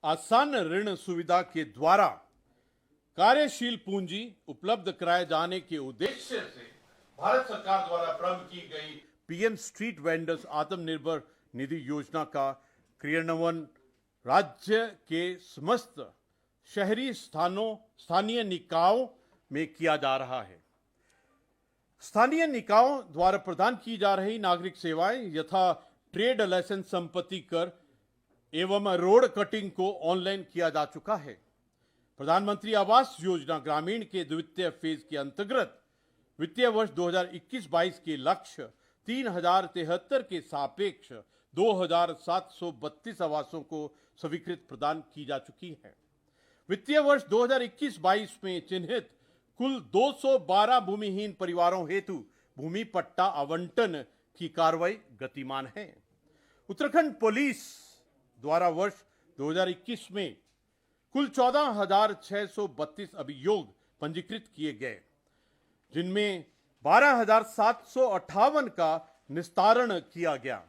आसान ऋण सुविधा के द्वारा कार्यशील पूंजी उपलब्ध कराए जाने के उद्देश्य से भारत सरकार द्वारा प्रारंभ की गई PM street vendors Atmanirbhar Nidhi योजना का क्रियान्वयन राज्य के समस्त शहरी स्थानीय निकायों में किया जा रहा है। स्थानीय निकायों द्वारा प्रदान की जा रही नागरिक सेवाएं यथा ट्रेड लाइसेंस, संपत्ति कर एवं रोड कटिंग को ऑनलाइन किया जा चुका है। प्रधानमंत्री आवास योजना ग्रामीण के द्वितीय फेज के अंतर्गत वित्तीय वर्ष 2021-22 के लक्ष्य 3073 के सापेक्ष 2732 आवासों को स्वीकृत प्रदान की जा चुकी है। वित्तीय वर्ष 2021-22 में चिन्हित कुल 212 भूमिहीन परिवारों हेतु भूमि पट्टा आवंटन की कार्रवाई गतिमान है। उत्तराखंड पुलिस द्वारा वर्ष 2021 में कुल 14,632 अभियोग पंजीकृत किए गए, जिनमें 12,758 का निस्तारण किया गया।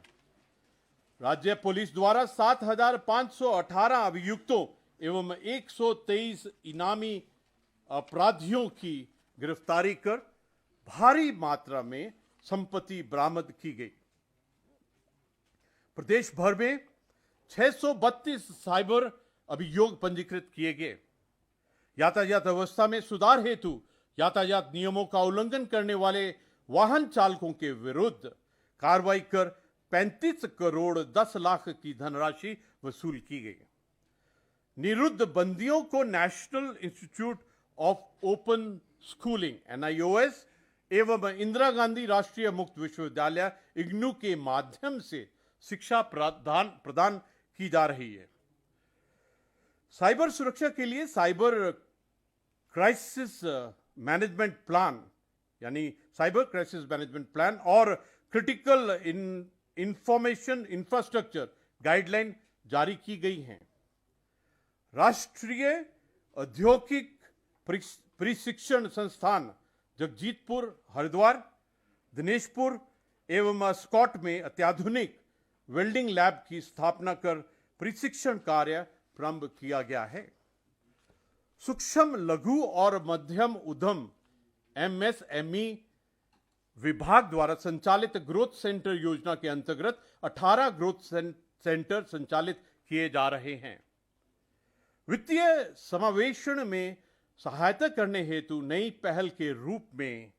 राज्य पुलिस द्वारा 7,518 अभियुक्तों एवं 123 इनामी अपराधियों की गिरफ्तारी कर भारी मात्रा में संपत्ति बरामद की गई। प्रदेश भर में 632 साइबर अभियोग पंजीकृत किए गए। यातायात व्यवस्था में सुधार हेतु यातायात नियमों का उल्लंघन करने वाले वाहन चालकों के विरुद्ध कार्रवाई कर 35 करोड़ 10 लाख की धनराशि वसूल की गई। निरुद्ध बंदियों को national institute of open schooling NIOS एवं इंदिरा गांधी राष्ट्रीय मुक्त विश्वविद्यालय IGNOU के माध्यम से शिक्षा प्रदान की जा रही है। साइबर सुरक्षा के लिए साइबर क्राइसिस मैनेजमेंट प्लान यानी साइबर क्राइसिस मैनेजमेंट प्लान और क्रिटिकल इंफॉर्मेशन इंफ्रास्ट्रक्चर गाइडलाइन जारी की गई हैं। राष्ट्रीय औद्योगिक प्रशिक्षण संस्थान जगजीतपुर, हरिद्वार, दिनेशपुर एवं स्कॉट में अत्याधुनिक वेल्डिंग लैब की स्थापना कर प्रशिक्षण कार्य प्रारंभ किया गया है। सूक्ष्म लघु और मध्यम उद्यम MSME विभाग द्वारा संचालित ग्रोथ सेंटर योजना के अंतर्गत 18 ग्रोथ सेंटर संचालित किए जा रहे हैं। वित्तीय समावेशन में सहायता करने हेतु नई पहल के रूप में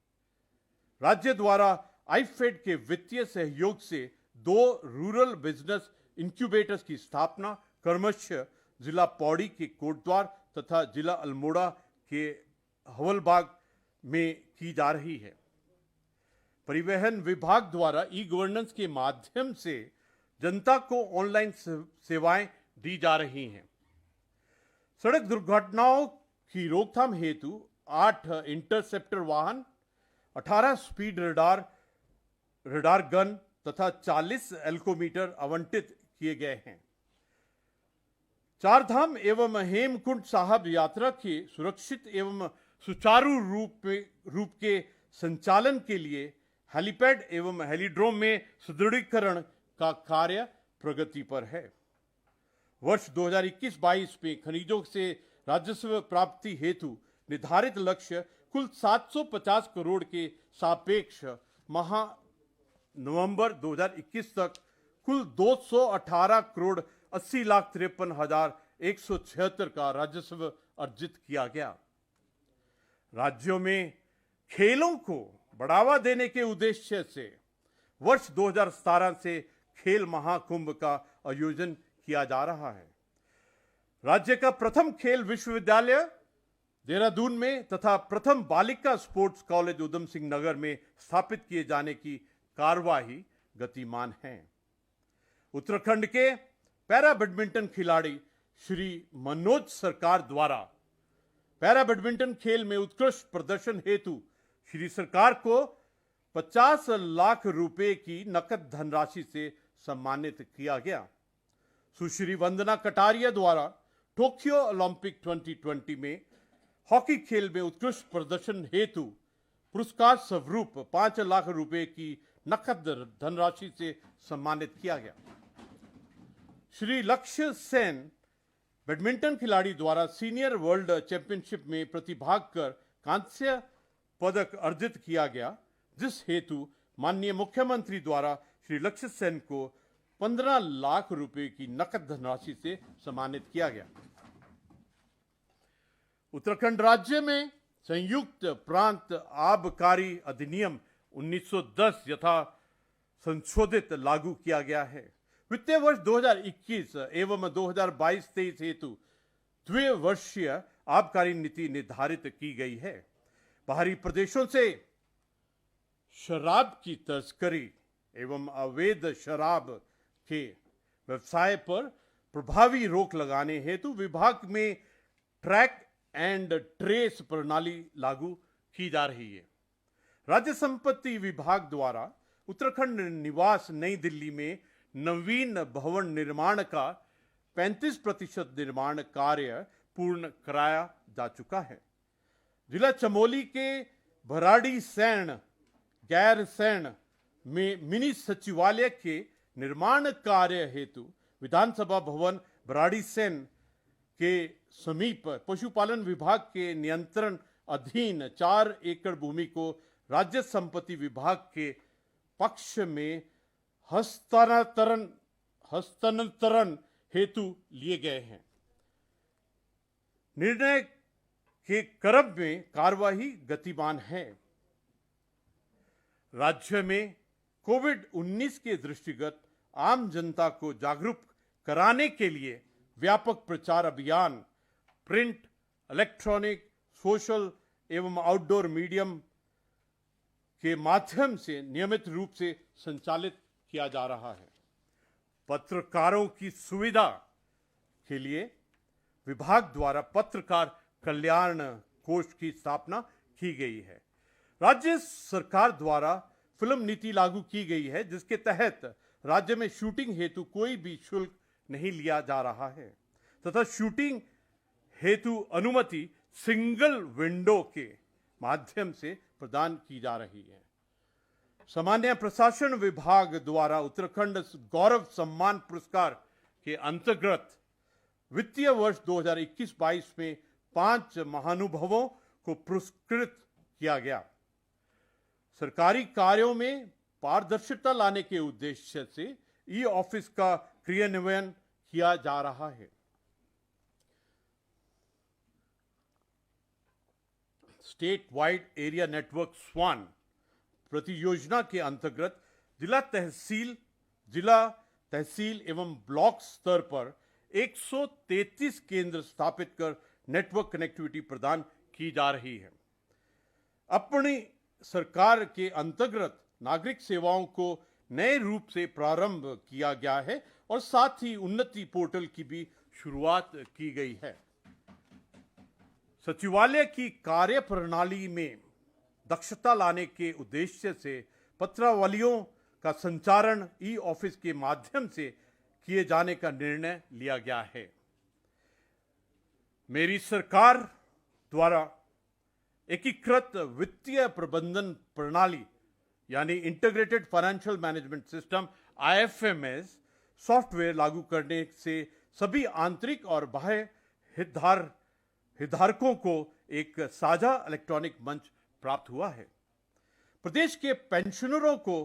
राज्य द्वारा आईफेड के वित्तीय सहयोग से 2 रूरल बिजनेस इंक्यूबेटर्स की स्थापना क्रमशः जिला पौड़ी के कोटद्वार तथा जिला अल्मोड़ा के हवलबाग में की जा रही है। परिवहन विभाग द्वारा ई-गवर्नेंस के माध्यम से जनता को ऑनलाइन सेवाएं दी जा रही हैं। सड़क दुर्घटनाओं की रोकथाम हेतु 8 इंटरसेप्टर वाहन, 18 स्पीड रडार गन तथा 40 एल्कोमीटर आवंटित किए गए हैं। चारधाम एवं हेमकुंड साहब यात्रा के सुरक्षित एवं सुचारू रूप के संचालन के लिए हेलीपैड एवं हेलीड्रोम में सुदृढ़ीकरण का कार्य प्रगति पर है। वर्ष 2021-22 में खनिजों से राजस्व प्राप्ति हेतु निर्धारित लक्ष्य कुल 750 करोड़ के सापेक्ष माह नवंबर 2021 तक कुल 218 करोड़ 80,53,176 का राजस्व अर्जित किया गया। राज्यों में खेलों को बढ़ावा देने के उद्देश्य से वर्ष 2017 से खेल महाकुंभ का आयोजन किया जा रहा है। राज्य का प्रथम खेल विश्वविद्यालय देहरादून में तथा प्रथम बालिका स्पोर्ट्स कॉलेज उधम सिंह नगर में स्थापित किए जाने की कार्यवाही गतिमान है। उत्तराखंड के पैरा बैडमिंटन खिलाड़ी श्री मनोज सरकार द्वारा पैरा बैडमिंटन खेल में उत्कृष्ट प्रदर्शन हेतु श्री सरकार को 50 लाख रुपए की नकद धनराशि से सम्मानित किया गया। सुश्री वंदना कटारिया द्वारा टोक्यो ओलंपिक 2020 में हॉकी खेल में उत्कृष्ट प्रदर्शन हेतु पुरस्कार स्वरूप 5 लाख रुपए की नकद धनराशि से सम्मानित किया गया। श्री लक्ष्य सेन बैडमिंटन खिलाड़ी द्वारा सीनियर वर्ल्ड चैंपियनशिप में प्रतिभाग कर कांस्य पदक अर्जित किया गया, जिस हेतु माननीय मुख्यमंत्री द्वारा श्री लक्ष्य सेन को 15 लाख रुपए की नकद धनराशि से सम्मानित किया गया। उत्तराखंड राज्य में संयुक्त प्रांत आबकारी अधिनियम 1910 यथा संशोधित लागू किया गया है। वित्तीय वर्ष 2021 एवं 2022-23 हेतु द्विवर्षीय आबकारी नीति निर्धारित की गई है। बाहरी प्रदेशों से शराब की तस्करी एवं अवैध शराब के व्यवसाय पर प्रभावी रोक लगाने हेतु विभाग में ट्रैक एंड ट्रेस प्रणाली लागू की जा रही है। राज्य संपत्ति विभाग द्वारा उत्तराखंड निवास नई दिल्ली में नवीन भवन निर्माण का 35% निर्माण कार्य पूर्ण कराया जा चुका है। जिला चमोली के भराड़ीसैंण गैरसैंण में मिनी सचिवालय के निर्माण कार्य हेतु विधानसभा भवन भराड़ीसैंण के समीप पशुपालन विभाग के नियंत्रण अधीन 4 एकड़ भूमि को राज्य संपत्ति विभाग के पक्ष में हस्तांतरण हेतु लिए गए हैं। निर्णय के क्रम में कार्यवाही गतिमान है। राज्य में कोविड-19 के दृष्टिगत आम जनता को जागरूक कराने के लिए व्यापक प्रचार अभियान प्रिंट, इलेक्ट्रॉनिक, सोशल एवं आउटडोर मीडियम के माध्यम से नियमित रूप से संचालित किया जा रहा है। पत्रकारों की सुविधा के लिए विभाग द्वारा पत्रकार कल्याण कोष की स्थापना की गई है। राज्य सरकार द्वारा फिल्म नीति लागू की गई है, जिसके तहत राज्य में शूटिंग हेतु कोई भी शुल्क नहीं लिया जा रहा है तथा शूटिंग हेतु अनुमति सिंगल विंडो के माध्यम से प्रदान की जा रही है। सामान्य प्रशासन विभाग द्वारा उत्तराखंड गौरव सम्मान पुरस्कार के अंतर्गत वित्तीय वर्ष 2021-22 में 5 महानुभावों को पुरस्कृत किया गया। सरकारी कार्यों में पारदर्शिता लाने के उद्देश्य से ई ऑफिस का क्रियान्वयन किया जा रहा है। स्टेट वाइड एरिया नेटवर्क स्वान परियोजना के अंतर्गत जिला तहसील एवं ब्लॉक स्तर पर 133 केंद्र स्थापित कर नेटवर्क कनेक्टिविटी प्रदान की जा रही है। अपनी सरकार के अंतर्गत नागरिक सेवाओं को नए रूप से प्रारंभ किया गया है और साथ ही उन्नति पोर्टल की भी शुरुआत की गई है। सचिवालय की कार्य प्रणाली में दक्षता लाने के उद्देश्य से पत्रावलियों का संचालन ई ऑफिस के माध्यम से किए जाने का निर्णय लिया गया है। मेरी सरकार द्वारा एकीकृत वित्तीय प्रबंधन प्रणाली यानी integrated financial management system IFMS software लागू करने से सभी आंतरिक और बाह्य हितधारकों को एक साझा इलेक्ट्रॉनिक मंच प्राप्त हुआ है। प्रदेश के पेंशनरों को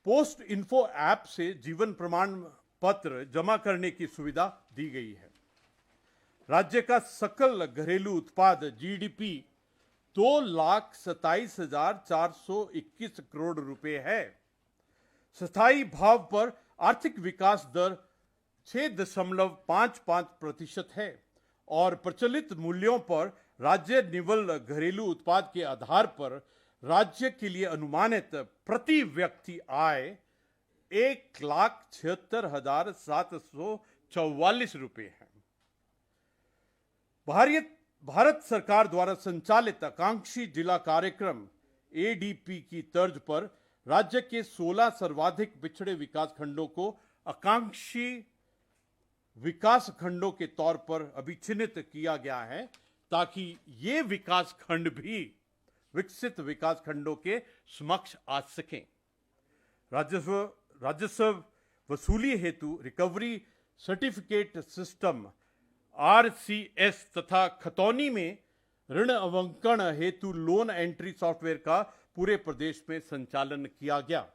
पोस्ट इन्फो ऐप से जीवन प्रमाण पत्र जमा करने की सुविधा दी गई है। राज्य का सकल घरेलू उत्पाद GDP 2,27,421 करोड़ रुपए है। स्थायी भाव पर आर्थिक विकास दर 6.55% है और प्रचलित मूल्यों पर राज्य निवल घरेलू उत्पाद के आधार पर राज्य के लिए अनुमानित प्रति व्यक्ति आय 1,76,744 रुपए है। भारत सरकार द्वारा संचालित आकांक्षी जिला कार्यक्रम ADP की तर्ज पर राज्य के 16 सर्वाधिक पिछड़े विकास खंडों को आकांक्षी विकास खंडों के तौर पर अभिचिन्हित किया गया है ताकि ये विकास खंड भी विकसित विकास खंडों के समक्ष आ सकें। राजस्व वसूली हेतु रिकवरी सर्टिफिकेट सिस्टम RCS तथा खतौनी में ऋण आवंकन हेतु लोन एंट्री सॉफ्टवेयर का पूरे प्रदेश में संचालन किया गया।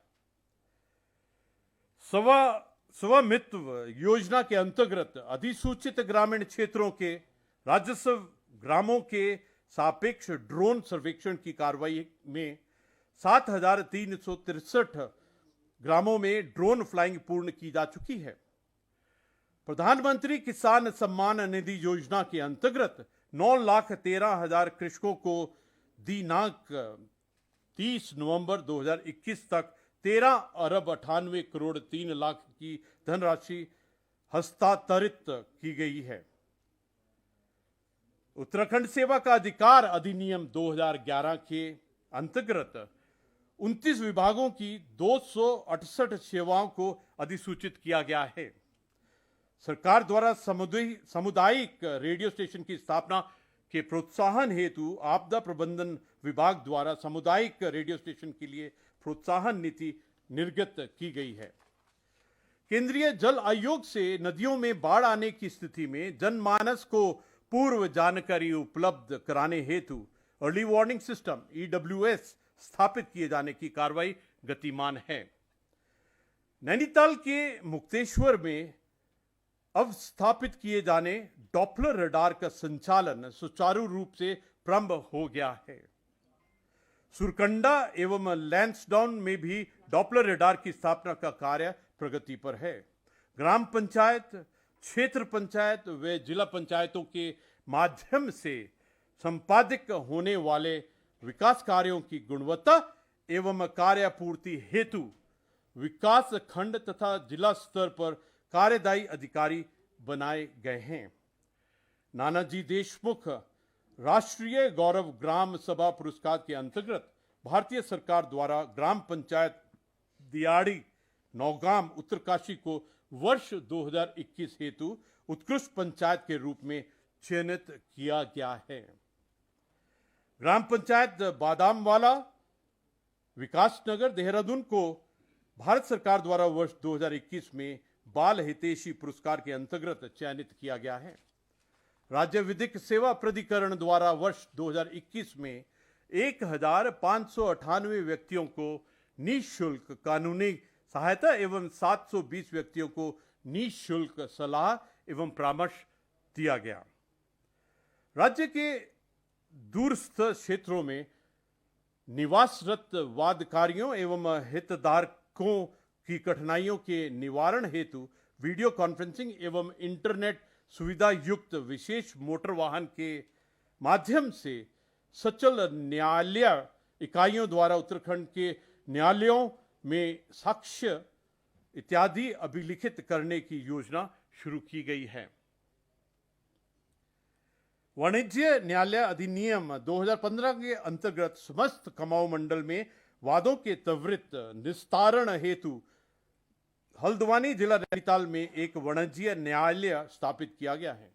स्वामित्व योजना के अंतर्गत अधिसूचित ग्रामीण क्षेत्रों के राजस्व ग्रामों के सापेक्ष ड्रोन सर्वेक्षण की कार्रवाई में 7,363 ग्रामों में ड्रोन फ्लाइंग पूर्ण की जा चुकी है। प्रधानमंत्री किसान सम्मान निधि योजना के अंतर्गत 9,13,000 कृषकों को दिनांक 30 नवंबर 2021 तक 13 अरब 98 करोड़ 3 लाख की धनराशि हस्तांतरित की गई है। उत्तराखंड सेवा का अधिकार अधिनियम 2011 के अंतर्गत 29 विभागों की 268 सेवाओं को अधिसूचित किया गया है। सरकार द्वारा सामुदायिक रेडियो स्टेशन की स्थापना के प्रोत्साहन हेतु आपदा प्रबंधन विभाग द्वारा सामुदायिक रेडियो स्टेशन के लिए प्रोत्साहन नीति निर्गत की गई है। केंद्रीय जल आयोग से नदियों में बाढ़ आने की स्थिति में जनमानस को पूर्व जानकारी उपलब्ध कराने हेतु अर्ली वार्निंग सिस्टम EWS स्थापित किए जाने की कार्रवाई गतिमान है। नैनीताल के मुक्तेश्वर में अब स्थापित किए जाने डॉपलर रडार का संचालन सुचारू रूप से प्रारंभ हो गया है। सुरकंडा एवं लैंसडाउन में भी डॉपलर रडार की स्थापना का कार्य प्रगति पर है। ग्राम पंचायत, क्षेत्र पंचायत व जिला पंचायतों के माध्यम से संपादित होने वाले विकास कार्यों की गुणवत्ता एवं कार्यापूर्ति हेतु विकास खंड तथा जिला स्तर पर कार्यदायी अधिकारी बनाए गए हैं। नानाजी देशमुख राष्ट्रीय गौरव ग्राम सभा पुरस्कार के अंतर्गत भारतीय सरकार द्वारा ग्राम पंचायत दियाड़ी नौगाम उत्तरकाशी को वर्ष 2021 हेतु उत्कृष्ट पंचायत के रूप में चयनित किया गया है। ग्राम पंचायत बादामवाला विकासनगर देहरादून को भारत सरकार द्वारा वर्ष 2021 में बाल हितैषी पुरस्कार के अंतर्गत चयनित किया गया है। राज्य विधिक सेवा प्राधिकरण द्वारा वर्ष 2021 में 1598 व्यक्तियों को निःशुल्क कानूनी सहायता एवं 720 व्यक्तियों को निःशुल्क सलाह एवं परामर्श दिया गया। राज्य के दूरस्थ क्षेत्रों में निवासरत वादकारियों एवं हितधारकों की कठिनाइयों के निवारण हेतु वीडियो कॉन्फ्रेंसिंग एवं इंटरनेट सुविधा युक्त विशेष मोटर वाहन के माध्यम से सचल न्यायालय इकाइयों द्वारा उत्तराखंड के न्यायालयों में साक्ष्य इत्यादि अभिलिखित करने की योजना शुरू की गई है। वाणिज्य न्यायालय अधिनियम 2015 के अंतर्गत समस्त कमाऊ मंडल में वादों के त्वरित निस्तारण हेतु हल्द्वानी जिला नैनीताल में एक वाणिज्य न्यायालय स्थापित किया गया है।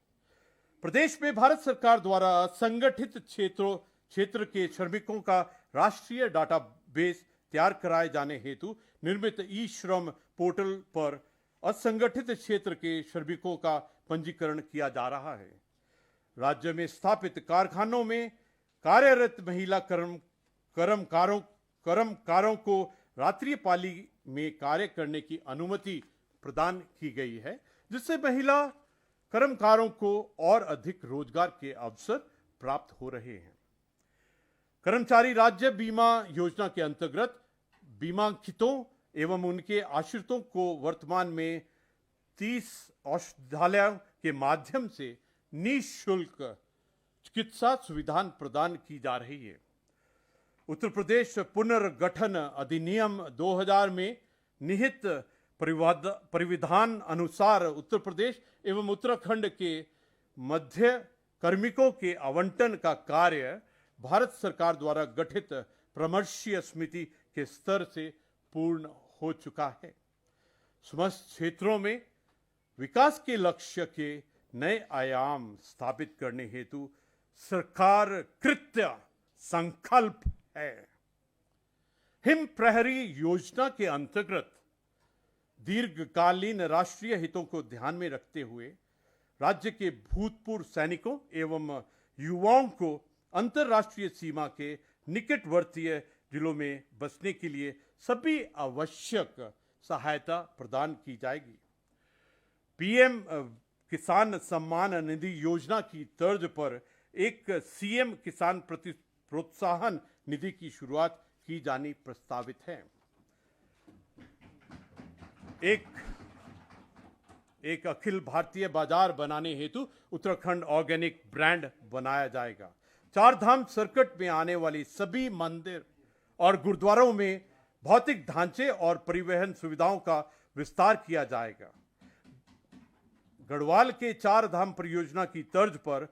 प्रदेश में भारत सरकार द्वारा संगठित क्षेत्र के श्रमिकों का राष्ट्रीय डाटाबेस तैयार कराए जाने हेतु निर्मित ई-श्रम पोर्टल पर असंगठित क्षेत्र के श्रमिकों का पंजीकरण किया जा रहा है। राज्य में स्थापित कारखानों में कार्यरत महिला कर्मकारों को रात्रि पाली में कार्य करने की अनुमति प्रदान की गई है, जिससे महिला कर्मकारों को और अधिक रोजगार के अवसर प्राप्त हो रहे हैं। कर्मचारी राज्य बीमा योजना के अंतर्गत बीमांकितों एवं उनके आश्रितों को वर्तमान में 30 औषधालयों के माध्यम से निःशुल्क चिकित्सा सुविधाएं प्रदान की जा रही है। उत्तर प्रदेश पुनर्गठन अधिनियम 2000 में निहित परिविधान अनुसार उत्तर प्रदेश एवं उत्तराखंड के मध्य कार्मिकों के आवंटन का कार्य भारत सरकार द्वारा गठित परामर्शीय समिति के स्तर से पूर्ण हो चुका है। समस्त क्षेत्रों में विकास के लक्ष्य के नए आयाम स्थापित करने हेतु सरकार कृत्य संकल्प है। हिम प्रहरी योजना के अंतर्गत दीर्घकालीन राष्ट्रीय हितों को ध्यान में रखते हुए राज्य के भूतपूर्व सैनिकों एवं युवाओं को अंतर्राष्ट्रीय सीमा के निकटवर्ती जिलों में बसने के लिए सभी आवश्यक सहायता प्रदान की जाएगी। पीएम किसान सम्मान निधि योजना की तर्ज पर एक सीएम किसान प्रोत्साहन निधि की शुरुआत की जानी प्रस्तावित है। एक अखिल भारतीय बाजार बनाने हेतु उत्तराखंड ऑर्गेनिक ब्रांड बनाया जाएगा। चार धाम सर्किट में आने वाली सभी मंदिर और गुरुद्वारों में भौतिक ढांचे और परिवहन सुविधाओं का विस्तार किया जाएगा। गढ़वाल के चार धाम परियोजना की तर्ज पर